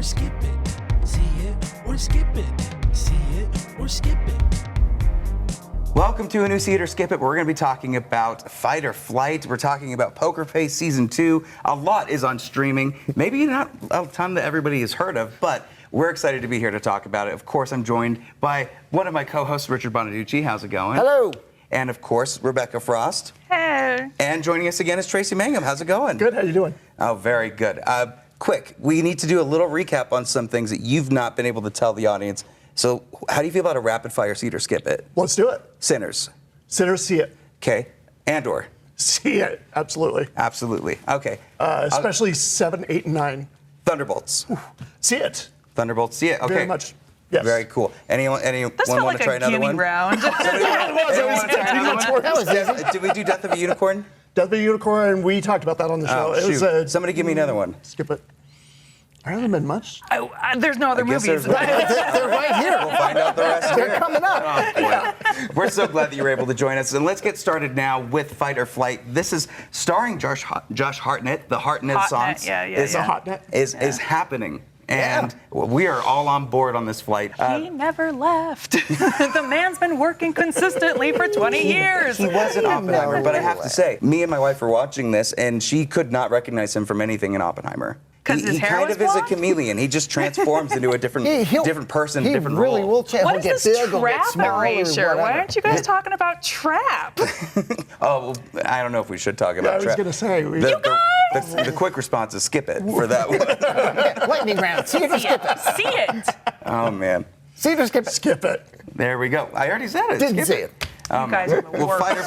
skip it. See it or skip it. See it or skip it. Welcome to a new See It or Skip It. We're going to be talking about Fight or Flight. We're talking about Poker Face Season 2. A lot is on streaming. Maybe not a ton that everybody has heard of, but we're excited to be here to talk about it. Of course, I'm joined by one of my co-hosts, Richard Bonaducci. How's it going? Hello. And of course, Rebecca Frost. Hey. And joining us again is Tracy Mangum. How's it going? Good. How you doing? Oh, very good. Quick, we need to do a little recap on some things that you've not been able to tell the audience. So how do you feel about a rapid fire See It or Skip It? Let's do it. Sinners. Sinners, see it. Okay. Andor. See it. Absolutely. Absolutely. Okay. Especially 7, 8, and 9. Thunderbolts. See it. Thunderbolts. See it. Okay. Very much. Yes. Very cool. Anyone This felt want like to try a another gimme one? round. Did we do Death of a Unicorn? Death of a Unicorn, we talked about that on the show. Oh, It was somebody give me another one. Skip it. There hasn't been much. There's no other I guess movies. there's- They're right here. We'll find out the rest They're here. coming up. Oh, boy. We're so glad that you were able to join us. And let's get started now with Fight or Flight. This is starring Josh Hartnett. The Hartnett is happening. And we are all on board on this flight. He never left. The man's been working consistently for 20 years. He wasn't Oppenheimer, but I have to say, me and my wife were watching this, and she could not recognize him from anything in Oppenheimer. Because his hair kind was of is a blonde? chameleon. He just transforms into a different person, he different really role. will change. What He'll is get this big, he'll get trap smaller, erasure? Why whatever. aren't you guys talking about trap? Oh, well, I don't know if we should talk about I was trap. going to say. The quick response is skip it for that one. Lightning round. See it or skip it. See it. Oh, man. See it or skip it. Skip it. There we go. I already said it. Didn't Skip say it. You guys are the Well, worst. Fight or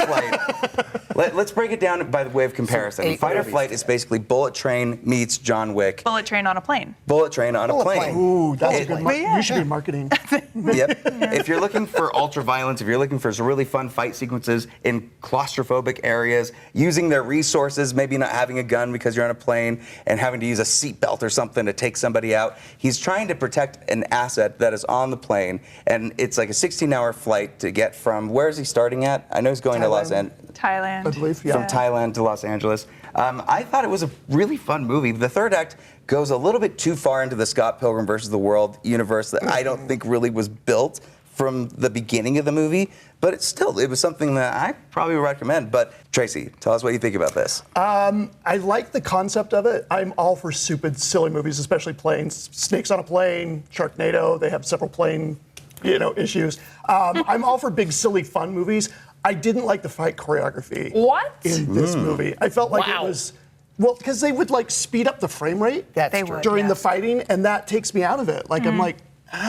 Flight. Let's break it down by the way of comparison. Eight Fight or movies. Flight is basically Bullet Train meets John Wick. Bullet train on a plane. Bullet Train on a Bullet plane. plane. Ooh, that's a It- good marketing. You should be marketing. Yep. If you're looking for ultra violence, if you're looking for some really fun fight sequences in claustrophobic areas, using their resources, maybe not having a gun because you're on a plane and having to use a seatbelt or something to take somebody out, he's trying to protect an asset that is on the plane, and it's like a 16-hour flight to get from, where is he starting at? I know he's going to Los Angeles. Thailand. I believe, yeah. From Thailand to Los Angeles. I thought it was a really fun movie. The third act goes a little bit too far into the Scott Pilgrim versus the World universe that I don't think really was built from the beginning of the movie, but it was something that I probably would recommend. But Tracy, tell us what you think about this. I like the concept of it. I'm all for stupid, silly movies, especially planes. Snakes on a plane, Sharknado, they have several plane issues. I'm all for big, silly, fun movies. I didn't like the fight choreography. What? In this movie. I felt like it was, well, because they would like speed up the frame rate They would, during yeah. the fighting, and that takes me out of it. Like, I'm like,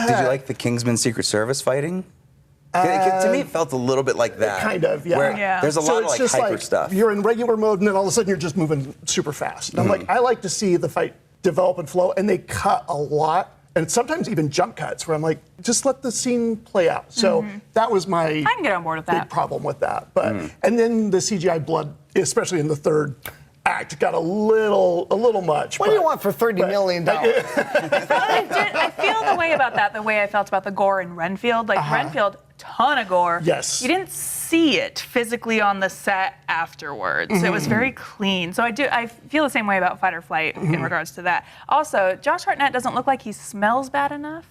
Did you like the Kingsman Secret Service fighting? To me, it felt a little bit like that. kind of, yeah. Where Yeah. There's a So lot of it's like just hyper like stuff. you're in regular mode, and then all of a sudden you're just moving super fast. And I'm like, I like to see the fight develop and flow, and they cut a lot, and sometimes even jump cuts where I'm like, just let the scene play out. So that was my I can get on board with big that. problem with that. But and then the CGI blood, especially in the third act, got a little much. What do you want for $30 million? I feel the way about that, the way I felt about the gore in Renfield. Like Renfield, ton of gore. Yes. You didn't see it physically on the set afterwards. It was very clean. So I feel the same way about Fight or Flight in regards to that. Also, Josh Hartnett doesn't look like he smells bad enough.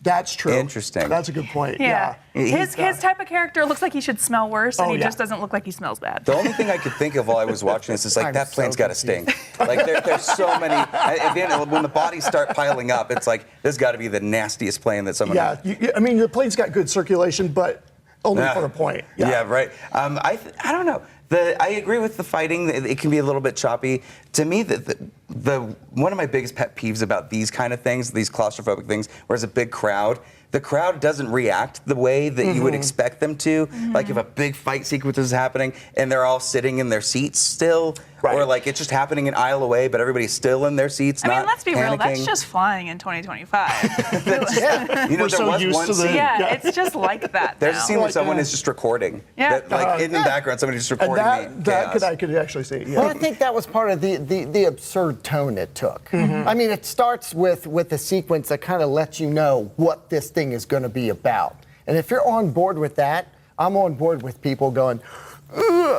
That's true. Interesting. That's a good point. Yeah. Yeah. His type of character looks like he should smell worse, and Oh, he yeah. just doesn't look like he smells bad. The only thing I could think of while I was watching this is like, I'm that plane's so got to stink. Like there's so many. At the end, when the bodies start piling up, it's like there's got to be the nastiest plane that someone. Yeah. I mean, the plane's got good circulation, but only for a point. Yeah, right. I don't know. I agree with the fighting. It can be a little bit choppy. To me, the one of my biggest pet peeves about these kind of things, these claustrophobic things, where it's a big crowd. The crowd doesn't react the way that you would expect them to. Like if a big fight sequence is happening and they're all sitting in their seats still, or like it's just happening an aisle away, but everybody's still in their seats. I mean, not let's be real, that's panicking. just flying in 2025. You know, We're there so was used one to the- scene. Yeah, it's just like that There's now. a scene where Like, someone yeah. is just recording. Yeah. Like in the background, somebody just And recording that the I could actually see. Yeah. Well, I think that was part of the absurd tone it took. I mean, it starts with a sequence that kind of lets you know what this thing is going to be about. And if you're on board with that, I'm on board with people going,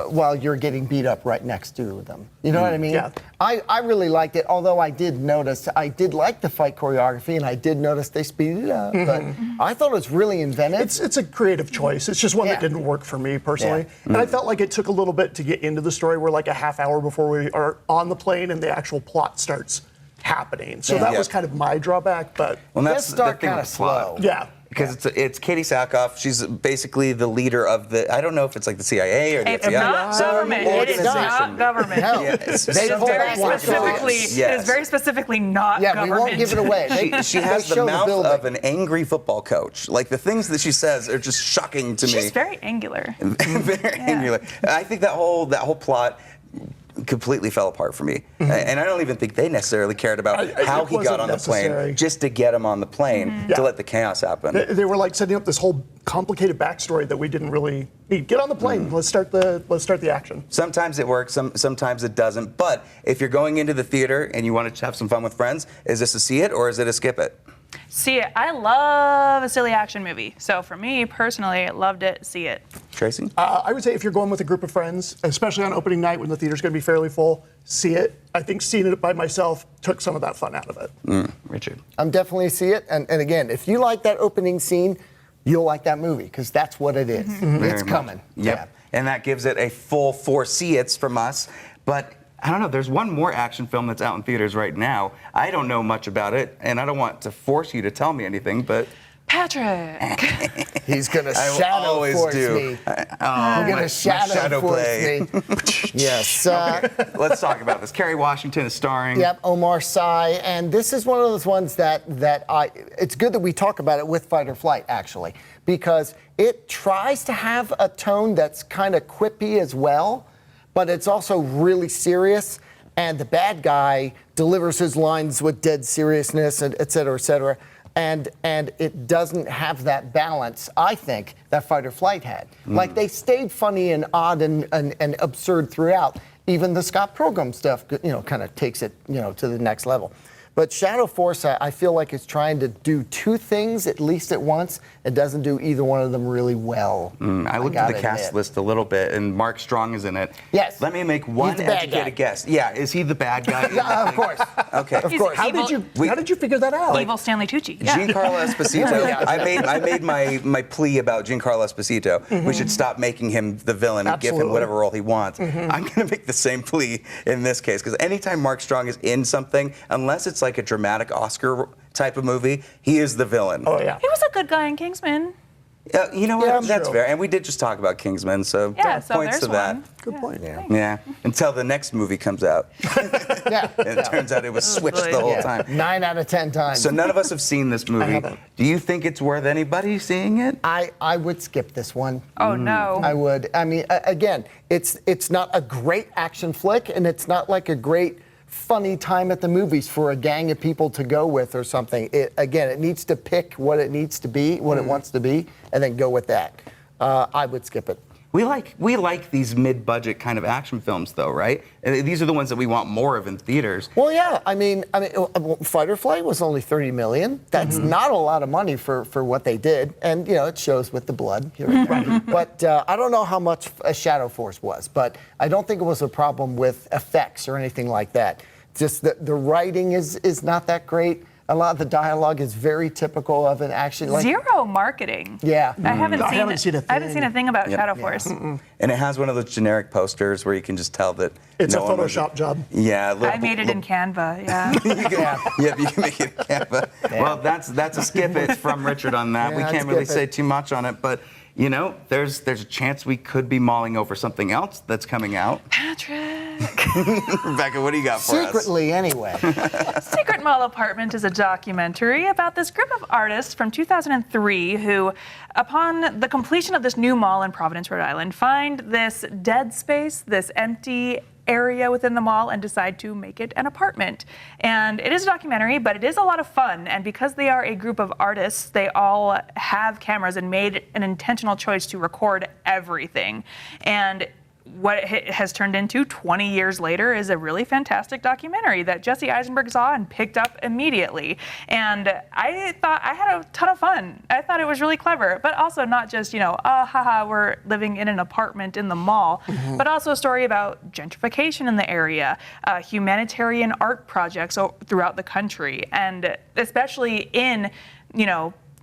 while you're getting beat up right next to them. You know what I mean? Yeah. I really liked it, although I did like the fight choreography, and I did notice they speeded it up, but I thought it was really inventive. It's a creative choice. It's just one that didn't work for me personally. Yeah. And I felt like it took a little bit to get into the story. We're like a half hour before we are on the plane and the actual plot starts happening. So that was kind of my drawback, but Well, It that's does the start thing kind with of the plot. slow. yeah. Because it's Katie Sackhoff. She's basically the leader of the, I don't know if it's like the CIA or the It's FBI. not government. It is not government. No, Yeah, it's they some pull type back of one Specifically, Yes. it is very specifically not Yeah, government. we won't give it away. She has They the show mouth building. of an angry football coach. Like the things that she says are just shocking to me. She's very angular. Very angular. I think that whole plot completely fell apart for me. And I don't even think they necessarily cared about how it he got wasn't on the necessary. plane, just to get him on the plane to let the chaos happen. They were like setting up this whole complicated backstory that we didn't really need. Get on the plane. Let's start the action. Sometimes it works, sometimes it doesn't. But if you're going into the theater and you want to have some fun with friends, is this a see it or is it a skip it? See it. I love a silly action movie. So for me personally, loved it. See it. Tracy? I would say if you're going with a group of friends, especially on opening night when the theater's going to be fairly full, see it. I think seeing it by myself took some of that fun out of it. Richard? I'm definitely see it. And again, if you like that opening scene, you'll like that movie because that's what it is. It's Very much. coming. Yep. Yeah. And that gives it a full 4 see-its from us. But I don't know, there's one more action film that's out in theaters right now. I don't know much about it, and I don't want to force you to tell me anything, but Patrick. He's going to I shadow always force do. me. He's going to shadow force play. me. Yes. Let's talk about this. Kerry Washington is starring. Yep, Omar Sy, and this is one of those ones that it's good that we talk about it with Fight or Flight, actually, because it tries to have a tone that's kind of quippy as well, but it's also really serious, and the bad guy delivers his lines with dead seriousness, and et cetera, and it doesn't have that balance, I think, that Fight or Flight had. Like, they stayed funny and odd and absurd throughout. Even the Scott Pilgrim stuff, kind of takes it, to the next level. But Shadow Force, I feel like it's trying to do 2 things at least at once. It doesn't do either one of them really well. I looked at the cast list a little bit, and Mark Strong is in it. Yes. Let me make one He's the bad educated guy. guess. Yeah, is he the bad guy? Yeah, of course. Okay. Of He's course. How did you figure that out? Evil Stanley Tucci. Yeah. Giancarlo Esposito. Yeah. I made my plea about Giancarlo Esposito. We should stop making him the villain and give him Absolutely. whatever role he wants. I'm going to make the same plea in this case because anytime Mark Strong is in something, unless it's like a dramatic Oscar type of movie, he is the villain. Oh yeah. He was a good guy in Kingsman. You know what? Yeah, That's true. fair. And we did just talk about Kingsman, so Yeah, so points there's to that. one. Good point. Yeah. Until the next movie comes out. Yeah. And it turns out it was switched the whole Yeah. time. 9 out of 10 times. So none of us have seen this movie. haven't. Do you think it's worth anybody seeing it? I would skip this one. Oh no. I would. I mean, again, it's not a great action flick, and it's not like a great funny time at the movies for a gang of people to go with or something. It needs to pick what it needs to be, what it wants to be, and then go with that. I would skip it. We like these mid-budget kind of action films, though, right? And these are the ones that we want more of in theaters. Well, yeah. I mean, Fight or Flight was only $30 million. That's not a lot of money for what they did, and it shows with the blood here and there. But I don't know how much a Shadow Force was, but I don't think it was a problem with effects or anything like that. Just the writing is not that great. A lot of the dialogue is very typical of an action. Zero marketing. Yeah. I haven't I haven't seen a I haven't seen a thing about Yep. Shadow Force. And it has one of those generic posters where you can just tell that It's no a one was- Photoshop job. Yeah. I made it in Canva. Yeah. Yep, you can make it in Canva. Well, that's a skip it from Richard on that. we Yeah, can't really skip say it. too much on it, but there's a chance we could be mulling over something else that's coming out. Patrick. Rebecca, what do you got for us? Secretly, anyway. Secret Mall Apartment is a documentary about this group of artists from 2003 who, upon the completion of this new mall in Providence, Rhode Island, find this dead space, this empty area within the mall, and decide to make it an apartment. And it is a documentary, but it is a lot of fun. And because they are a group of artists, they all have cameras and made an intentional choice to record everything. And what it has turned into 20 years later is a really fantastic documentary that Jesse Eisenberg saw and picked up immediately. And I thought I had a ton of fun. I thought it was really clever, but also not just, haha, we're living in an apartment in the mall, but also a story about gentrification in the area, humanitarian art projects throughout the country, and especially in,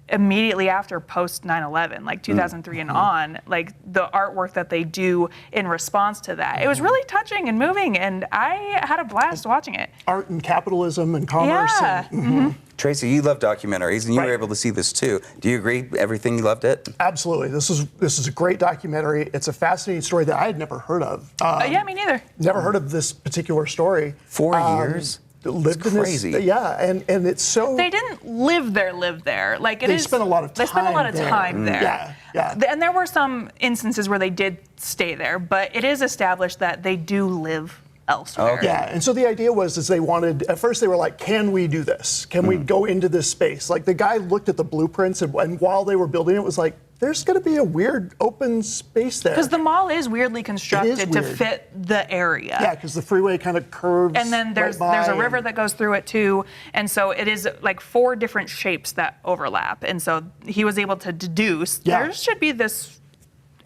immediately after post 9/11, like 2003 and on, like the artwork that they do in response to that. It was really touching and moving, and I had a blast watching it. Art and capitalism and commerce. Yeah. Tracy, you love documentaries, and you were Right. able to see this too. Do you agree? Everything, you loved it? Absolutely. This is a great documentary. It's a fascinating story that I had never heard of. Yeah, me neither. Never heard of this particular story. 4 years? Lived That's in crazy. this, yeah, and it's so. They didn't live there. Like They spent a lot of They spent a lot of time time there. there. Yeah. And there were some instances where they did stay there, but it is established that they do live elsewhere. Okay. Yeah, and so the idea was they wanted, at first they were like, can we do this? Can we go into this space? Like the guy looked at the blueprints and while they were building it was like, there's gonna be a weird open space there. Because the mall is weirdly constructed to weird. fit the area. Yeah, because the freeway kind of curves. And then there's a river that goes through it too, and so it is like 4 different shapes that overlap. And so he was able to deduce there should be this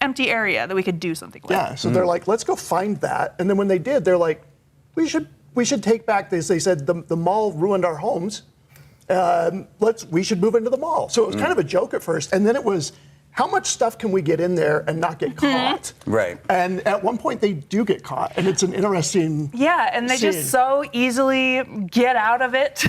empty area that we could do something with. Yeah, so they're like, let's go find that. And then when they did, they're like, we should take back this. They said the mall ruined our homes. We should move into the mall. So it was kind of a joke at first, and then it was, how much stuff can we get in there and not get caught? Right. And at one point they do get caught, and it's an interesting. Yeah, and they scene. just so easily get out of it.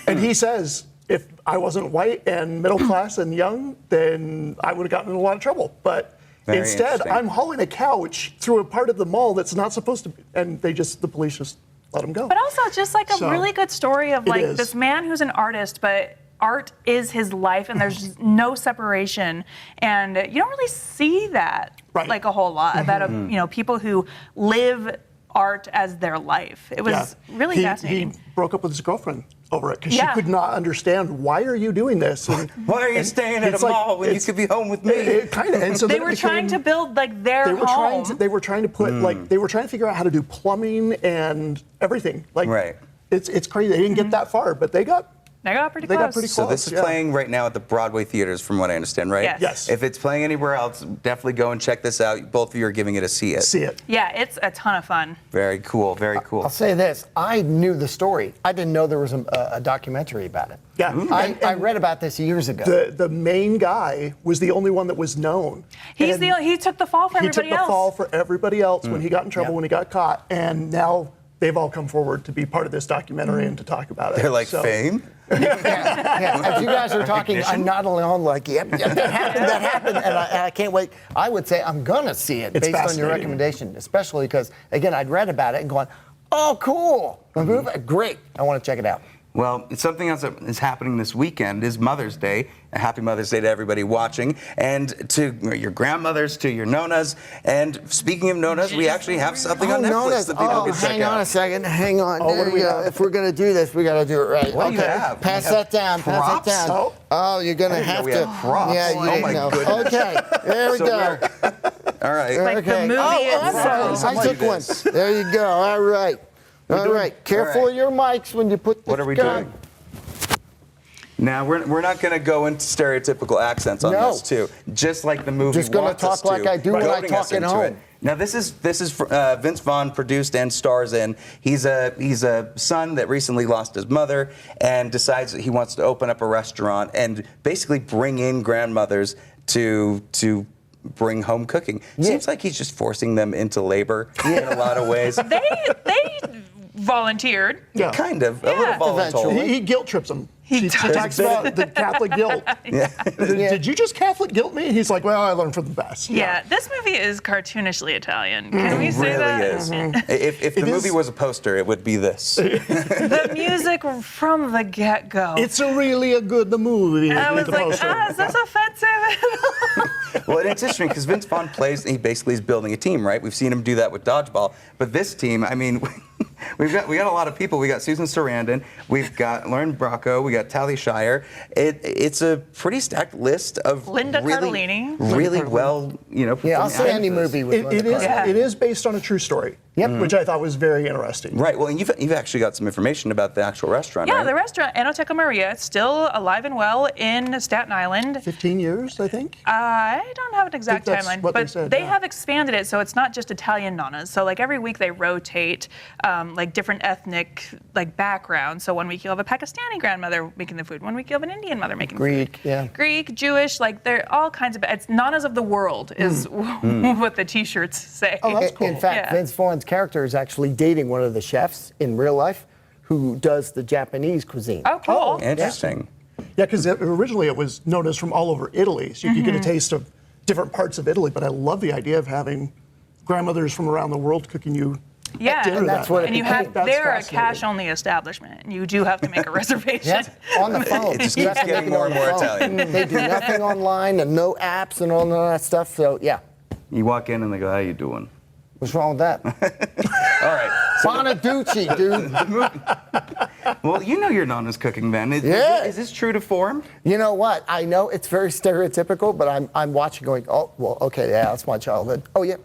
And he says, if I wasn't white and middle class and young, then I would have gotten in a lot of trouble. But Very instead, interesting. I'm hauling a couch through a part of the mall that's not supposed to be, and the police just let him go. But also just like a So, really good story of like is. this man who's an artist, but art is his life and there's no separation. And you don't really see that like a whole lot about people who live art as their life. It was really fascinating. He broke up with his girlfriend over it because Yeah. she could not understand, why are you doing this? And, Why are you staying at it's a like- mall when you it's- could be home with me? Kind of. And so They then it were trying to became- build like their They were home. trying to put they were trying to figure out how to do plumbing and everything. Like Right. It's crazy. They didn't get that far, but they got They got pretty They close. got pretty So this is Close, yeah. playing right now at the Broadway theaters, from what I understand, right? Yes. Yes. If it's playing anywhere else, definitely go and check this out. Both of you are giving it a see it. see it. Yeah, it's a ton of fun. Very cool. Very cool. I'll say this: I knew the story. I didn't know there was a documentary about it. Yeah. I read about this years ago. The main guy was the only one that was known. He took the fall for He everybody took the else. fall for everybody else when he got in trouble, Yep. when he got caught, and now they've all come forward to be part of this documentary and to talk about it. They're like, So- fame? Yeah. As you guys are talking, I'm nodding on like, yep, that happened, and I can't wait. I would say I'm gonna see it It's based on your fascinating. recommendation, especially because again, I'd read about it and going, oh, cool, great, I want to check it out. Well, something else that is happening this weekend is Mother's Day. A happy Mother's Day to everybody watching, and to your grandmothers, to your nonas. And speaking of nonas, we actually have something on Netflix notice. that people can check Hang on out. a second. Hang on. what There do we you go. have? If we're gonna do this, we gotta do it right. What do you okay. have? Pass We have that down. Pass props? that down. Oh. Oh, you're gonna didn't know have we to. had props. Yeah, Oh, you my know. goodness. Okay. There we So go. All right. Like the movie I'm itself. sorry. I Like took one. this. There you go. All right. All right. Careful of your mics when you put this What are we gun. doing? Now, we're not going to go into stereotypical accents on No. this, too. Just like the movie Just gonna wants us talk like to, I do when I goading talk us at into home. it. Now, this is Vince Vaughn produced and stars in. He's a son that recently lost his mother and decides that he wants to open up a restaurant and basically bring in grandmothers to bring home cooking. Seems like he's just forcing them into labor in a lot of ways. They volunteered. Yeah. Kind of. A little Yeah. volatile. Eventually. He guilt trips him. She does. talks about the Catholic guilt. Did you just Catholic guilt me? He's like, well, I learned from the best. Yeah, this movie is cartoonishly Italian. Can we It say really that? is. If the It movie is- was a poster, it would be this. The music from the get-go. It's a good movie. I was The like, poster. is this offensive? Well, it's interesting because Vince Vaughn plays, he basically is building a team, right? We've seen him do that with Dodgeball. But this team, I mean, we got a lot of people. We got Susan Sarandon, we've got Lauren Bracco, we got Tally Shire. It's a pretty stacked list of Linda Cardellini. really well, Yeah, I'll see any actors. movie with It Linda is. Cardellini. It is based on a true story. Which I thought was very interesting. Right. Well, and you've actually got some information about the actual restaurant. Yeah, right? the restaurant Enoteca Maria, still alive and well in Staten Island. 15 years, I think. I don't have an exact that's timeline, what but they said, they yeah. have expanded it, so it's not just Italian nonnas. So like every week they rotate like different ethnic like backgrounds. So one week you'll have a Pakistani grandmother making the food. One week you'll have an Indian mother making the Greek, food. yeah. Greek, Jewish, like they're all kinds of. It's nonnas of the world is what the T-shirts say. Oh, that's cool. In fact, Yeah. Vince Vaughn's character is actually dating one of the chefs in real life who does the Japanese cuisine. Oh, cool. Interesting. Yeah, because originally it was known as from all over Italy, so you could get a taste of different parts of Italy. But I love the idea of having grandmothers from around the world cooking you Yeah, dinner. And that's what it and you became. have That's they're a fascinating. cash-only establishment. You do have to make a reservation. Yeah, on the phone. It just You keeps have to getting make it more on and the more phone. Italian. They do nothing online and no apps and all that stuff. So yeah, You walk in and they go, "How you doing?" what's wrong with that? All right. Bonaducci, dude. Well, your nonna's cooking then. Yeah. Is this true to form? You know what? I know it's very stereotypical, but I'm watching going, oh, well, okay, yeah, that's my childhood. Oh, yep.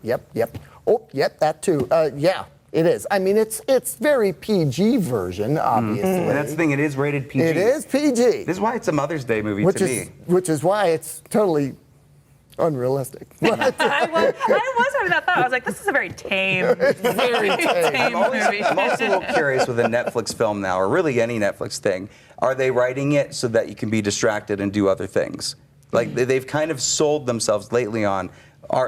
Oh, yep, that too. Yeah, it is. I mean, it's very PG version, obviously. And that's the thing. It is rated PG. It is PG. This is why it's a Mother's Day movie to me. Which is why it's totally unrealistic. I was having that thought. I was like, this is a very tame, Very tame. movie. I'm also a little curious with a Netflix film now, or really any Netflix thing. Are they writing it so that you can be distracted and do other things? Like they've kind of sold themselves lately on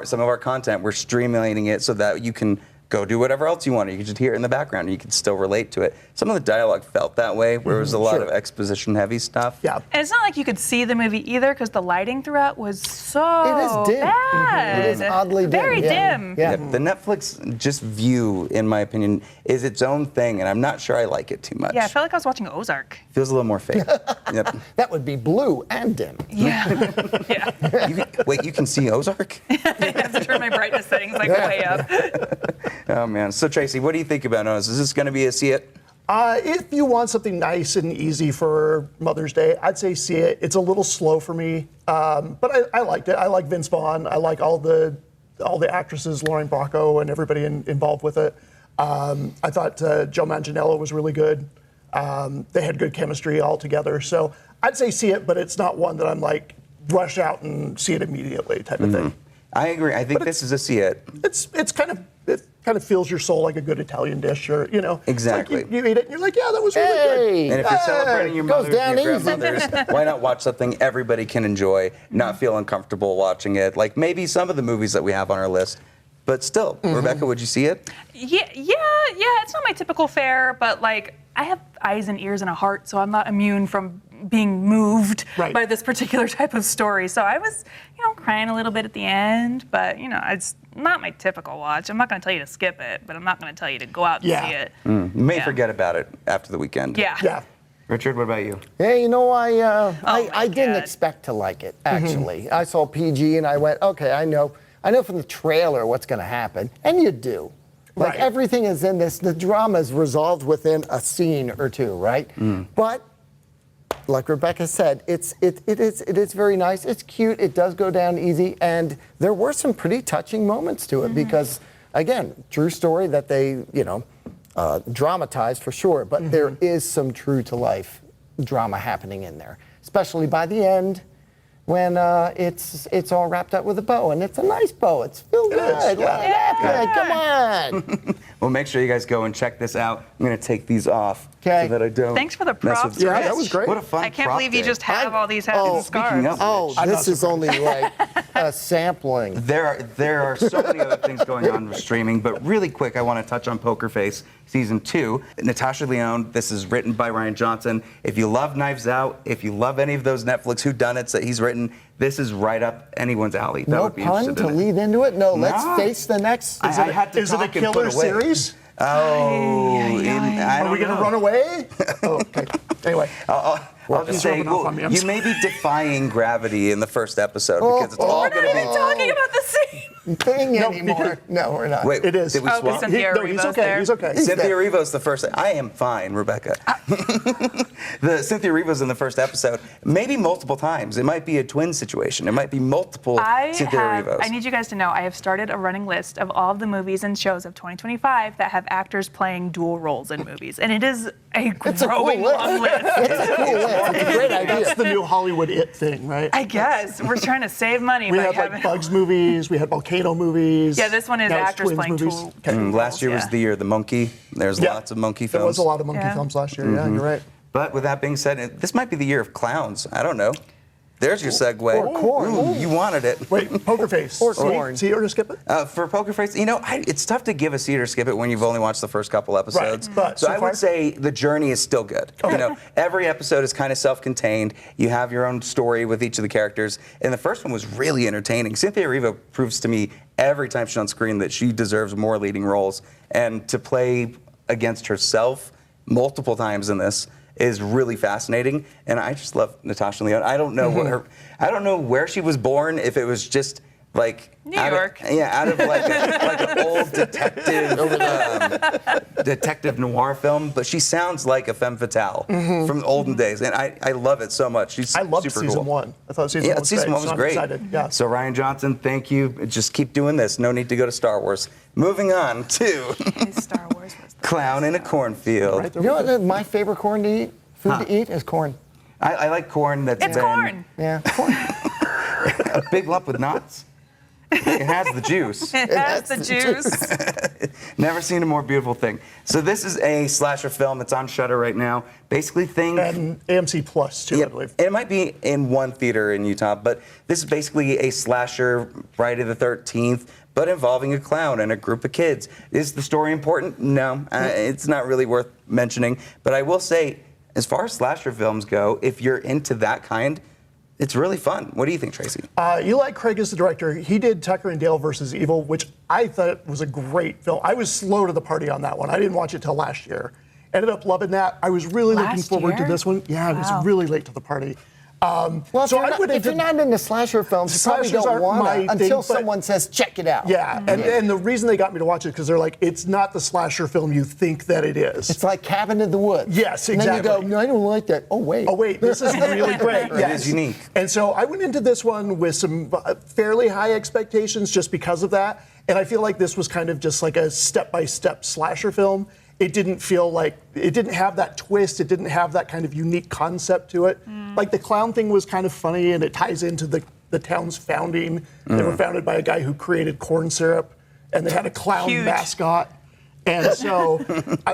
some of our content. We're streamlining it so that you can go do whatever else you want. You can just hear it in the background and you can still relate to it. Some of the dialogue felt that way, where it was a lot of exposition heavy stuff. Yeah. And it's not like you could see the movie either because the lighting throughout was so It is dim. bad. It is oddly dim. Very yeah. dim. Yeah. Yep, the Netflix just view, in my opinion, is its own thing, and I'm not sure I like it too much. Yeah, I felt like I was watching Ozark. Feels a little more fake. Yep. That would be blue and dim. Yeah. Yeah. Wait, you can see Ozark? I have to turn my brightness settings like way up. Oh man. So Tracy, what do you think about Notice? Is this going to be a see it? If you want something nice and easy for Mother's Day, I'd say see it. It's a little slow for me, but I liked it. I like Vince Vaughn. I like all the actresses, Lauren Bracco and everybody involved with it. I thought Joe Manganiello was really good. They had good chemistry all together. So I'd say see it, but it's not one that I'm like rush out and see it immediately type of thing. I agree. I think this is a see it. It kind of fills your soul like a good Italian dish, or Exactly. Like you eat it and you're like, yeah, that was really Hey. good. And if you're celebrating your Goes mother and down your easy. grandmothers, why not watch something everybody can enjoy, not feel uncomfortable watching it? Like maybe some of the movies that we have on our list. But still, Rebecca, would you see it? Yeah. It's not my typical fare, but like I have eyes and ears and a heart, so I'm not immune from being moved Right. by this particular type of story. So I was, crying a little bit at the end, but it's not my typical watch. I'm not going to tell you to skip it, but I'm not going to tell you to go out and Yeah. see it. You may Yeah. forget about it after the weekend. Yeah. Yeah. Richard, what about you? Hey, I didn't God. expect to like it, actually. I saw PG and I went, okay, I know from the trailer what's going to happen. And you do. Like Right. everything is in this, the drama is resolved within a scene or two, right? But like Rebecca said, it is very nice. It's cute. It does go down easy. And there were some pretty touching moments to it because, again, true story that they, dramatized for sure. But there is some true to life drama happening in there, especially by the end when it's all wrapped up with a bow. And it's a nice bow. It's feel good. is, yeah. Let it happen. Come on. Well, make sure you guys go and check this out. I'm going to take these off 'Kay. so that I don't. Thanks for the mess props, with Yeah, Rich. that was great. What a fun I can't prop believe you day. just have all these hats and scarves. Speaking of Oh, which, I'm this not is only like a sampling. there are so many other things going on with streaming, but really quick, I want to touch on Poker Face Season 2. Natasha Lyonne, this is written by Ryan Johnson. If you love Knives Out, if you love any of those Netflix whodunits that he's written, this is right up anyone's alley. That No would be pun interested to in it. lead into it? No, let's No. face the next. I had to Is it a talk and put killer away. series? Oh, I Are don't we going know. to run away? Oh, okay. Anyway. I'll just say, rubbing off on me. I'm you may be defying gravity in the first episode because it's all We're going not to even be. talking about the same. Thing No, anymore. because- No, we're not. Wait, It is. Did we Oh, swap? Cynthia No, he's Erivo's okay. there. He's okay. Cynthia Erivo's the first. I am fine, Rebecca. The Cynthia Erivo's in the first episode, maybe multiple times. It might be a twin situation. It might be multiple Cynthia Erivo's. I need you guys to know I have started a running list of all of the movies and shows of 2025 that have actors playing dual roles in movies, and it is a growing long list. It's a cool list. It's a great idea. That's the new Hollywood it thing, right? I guess we're trying to save money We by had having. like Bugs movies, we had volcano movies. Yeah, this one is now it's actors twins playing movies. dual- Okay. Last year was yeah. the year of the monkey. There's Yeah. lots of monkey There films. was a lot of monkey Yeah. films last year. Yeah, you're right. But with that being said, this might be the year of clowns. I don't know. There's your segue. Or corn. Ooh, you wanted it. Wait, Poker Face. Or See- corn. See it or skip it? For Poker Face, it's tough to give a see it or skip it when you've only watched the first couple episodes. but so so I far- would say the journey is still good. Okay. Every episode is kind of self-contained. You have your own story with each of the characters, and the first one was really entertaining. Cynthia Erivo proves to me every time she's on screen that she deserves more leading roles, and to play against herself multiple times in this is really fascinating, and I just love Natasha Lyonne. I don't know I don't know where she was born. If it was just like New out York. out of like an old detective noir film, but she sounds like a femme fatale from the olden days, and I love it so much. She's I loved super season cool. one. I thought season one was season great. one was so I'm great. excited. Yeah. So Ryan Johnson, thank you. Just keep doing this. No need to go to Star Wars. Moving on to Star Wars was the Clown in a Cornfield. Right, You know what? My favorite corn to eat, food to eat, is corn. I like corn that's It's been corn. Yeah, corn. a big lump with knots. It has the juice. It has the the juice. Never seen a more beautiful thing. So this is a slasher film. It's on Shudder right now. Basically, think. And AMC Plus too, I Yep. believe. It might be in one theater in Utah, but this is basically a slasher Friday the 13th, but involving a clown and a group of kids. Is the story important? No, it's not really worth mentioning. But I will say, as far as slasher films go, if you're into that kind, it's really fun. What do you think, Tracy? Eli Craig is the director. He did Tucker and Dale versus Evil, which I thought was a great film. I was slow to the party on that one. I didn't watch it till last year. Ended up loving that. I was really looking Last forward to year? this one. Yeah, I was Wow. really late to the party. Well, So I went if you're into- not into slasher films, you probably Slashers don't aren't want my to thing, until but- someone says, check it out. Yeah, and the reason they got me to watch it because they're like, it's not the slasher film you think that it is. It's like Cabin in the Woods. Yes, And then you exactly. go, no, I don't like that. Oh, wait. Oh wait, this is really great. It Yes. is unique. And so I went into this one with some fairly high expectations just because of that. And I feel like this was kind of just like a step-by-step slasher film. It didn't feel like, it didn't have that twist. It didn't have that kind of unique concept to it. Like the clown thing was kind of funny and it ties into the town's founding. They were founded by a guy who created corn syrup and they had a clown Huge. mascot. And so,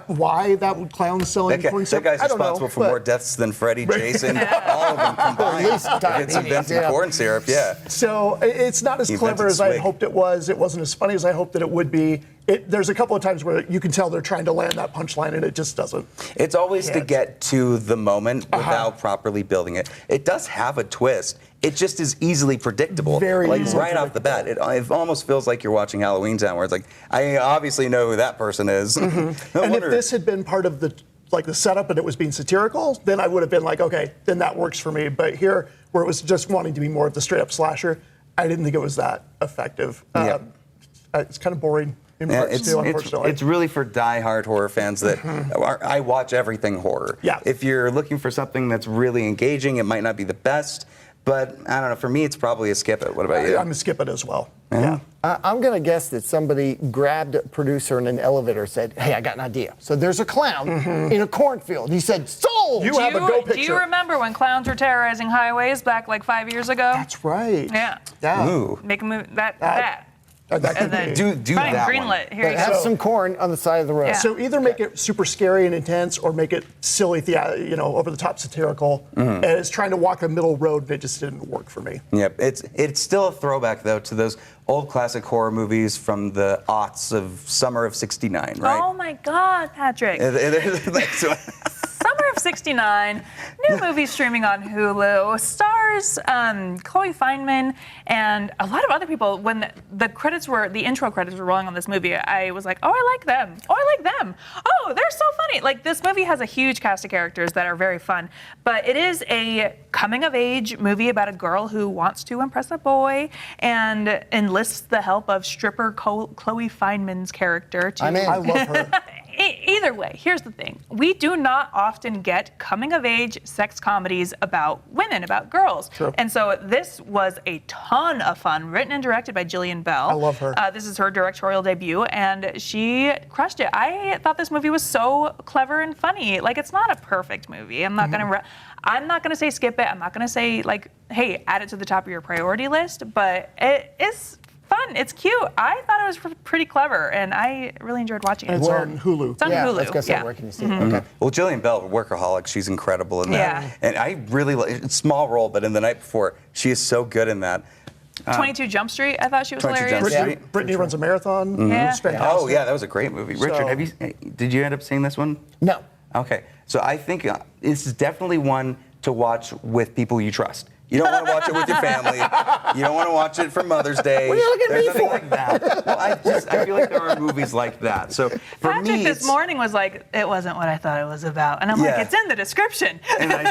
why that would clown selling That corn syrup? guy's I don't know, responsible for but- more deaths than Freddy, Jason, all of them combined. least If it's diabetes, inventing yeah. corn syrup, yeah. So it's not as He clever invented as I had swig. hoped it was. It wasn't as funny as I hoped that it would be. There's a couple of times where you can tell they're trying to land that punchline and it just doesn't. It's always to Can't. get to the moment without properly building it. It does have a twist. It just is easily predictable. Very like easily right off the bat. It almost feels like you're watching Halloween Town, where it's like, I obviously know who that person is. No And wonder- if this had been part of the setup and it was being satirical, then I would have been like, okay, then that works for me. But here, where it was just wanting to be more of the straight up slasher, I didn't think it was that effective. Yeah. It's kind of boring in Yeah, parts too, unfortunately. it's really for die-hard horror fans that I watch everything horror. Yeah. If you're looking for something that's really engaging, it might not be the best, but I don't know. For me, it's probably a skip it. What about you? I'm gonna skip it as well. Yeah. I'm going to guess that somebody grabbed a producer in an elevator and said, hey, I got an idea. So there's a clown in a cornfield. He said, sold! You have a go Do you picture. remember when clowns were terrorizing highways back like 5 years ago? That's right. Yeah. Yeah. Ooh. Make a movie that. That could And then be. Do fine, that greenlit. one. Here you But have go. some corn on the side of the road. Yeah. So either make it super scary and intense, or make it silly, over the top satirical. And it's trying to walk a middle road, and it just didn't work for me. Yep, it's still a throwback though to those old classic horror movies from the aughts of summer of '69, right? Oh my God, Patrick. That's what- Summer of 1969. New movie streaming on Hulu. Stars Chloe Fineman and a lot of other people. When the intro credits were rolling on this movie, I was like, oh, I like them. Oh, I like them. Oh, they're so funny. Like, this movie has a huge cast of characters that are very fun. But it is a coming-of-age movie about a girl who wants to impress a boy and enlists the help of stripper Chloe Fineman's character to I love her. Either way, here's the thing. We do not often get coming-of-age sex comedies about women, about girls. True. And so this was a ton of fun, written and directed by Jillian Bell. I love her. This is her directorial debut, and she crushed it. I thought this movie was so clever and funny. Like, it's not a perfect movie. I'm not gonna say skip it. I'm not gonna say, like, hey, add it to the top of your priority list, but it is fun. It's cute. I thought it was pretty clever, and I really enjoyed watching it. It's on Hulu. It's on Yeah, Hulu. let's go say yeah. where can you see it? Okay. Well, Jillian Bell, workaholic, she's incredible in that. Yeah. And I really like, small role, but in The Night Before, she is so good in that. 22 Jump Street, I thought she was 22 hilarious. Jump Brittany, Street. Brittany runs a marathon. Yeah. It's fantastic. Oh yeah, that was a great movie. Richard, So- did you end up seeing this one? No. Okay, so I think this is definitely one to watch with people you trust. You don't want to watch it with your family. You don't want to watch it for Mother's Day. What are you looking at There's me nothing for? like that. Well, I feel like there are movies like that. So for Patrick me, this it's, morning was like, it wasn't what I thought it was about. And I'm Yeah. like, it's in the description. and I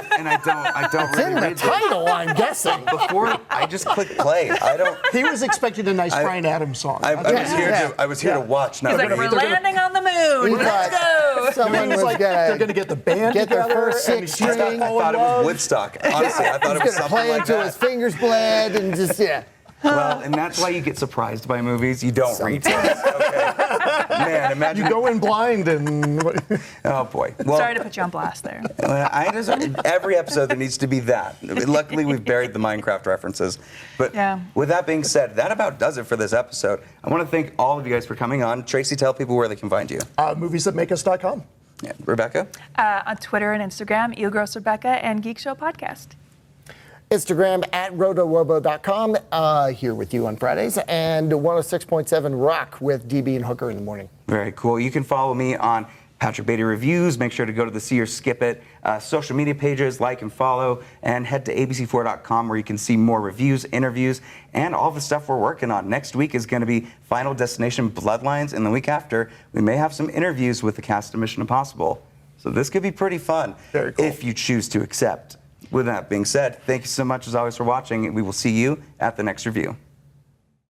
don't It's really in the read them. title, I'm guessing. Before I just click play. I don't. He was expecting a nice Bryan Adams song. I That's was here to watch. Not He's like, read. we're landing on the moon. He Let's thought go. someone He's was like, they're going to get the band get their together, first and six he's string. gonna I fall in thought it was love. Woodstock. Honestly, I thought it was gonna something play like until that. his fingers bled and just Well, and that's why you get surprised by movies. You don't read things. Okay. Man, imagine. You go in blind and Oh boy. Well, Sorry to put you on blast there. every episode there needs to be that. Luckily, we've buried the Minecraft references. But Yeah. with that being said, that about does it for this episode. I want to thank all of you guys for coming on. Tracy, tell people where they can find you. moviesthatmakeus.com. Yeah. Rebecca? On Twitter and Instagram, Eelgross Rebecca and Geek Show Podcast. Instagram at rotorobo.com, here with you on Fridays, and 106.7 Rock with DB and Hooker in the morning. Very cool. You can follow me on Patrick Beatty Reviews. Make sure to go to the See or Skip It social media pages, like and follow, and head to abc4.com where you can see more reviews, interviews, and all the stuff we're working on. Next week is going to be Final Destination Bloodlines, and the week after, we may have some interviews with the cast of Mission Impossible. So this could be pretty fun Very cool. if you choose to accept. With that being said, thank you so much as always for watching, and we will see you at the next review.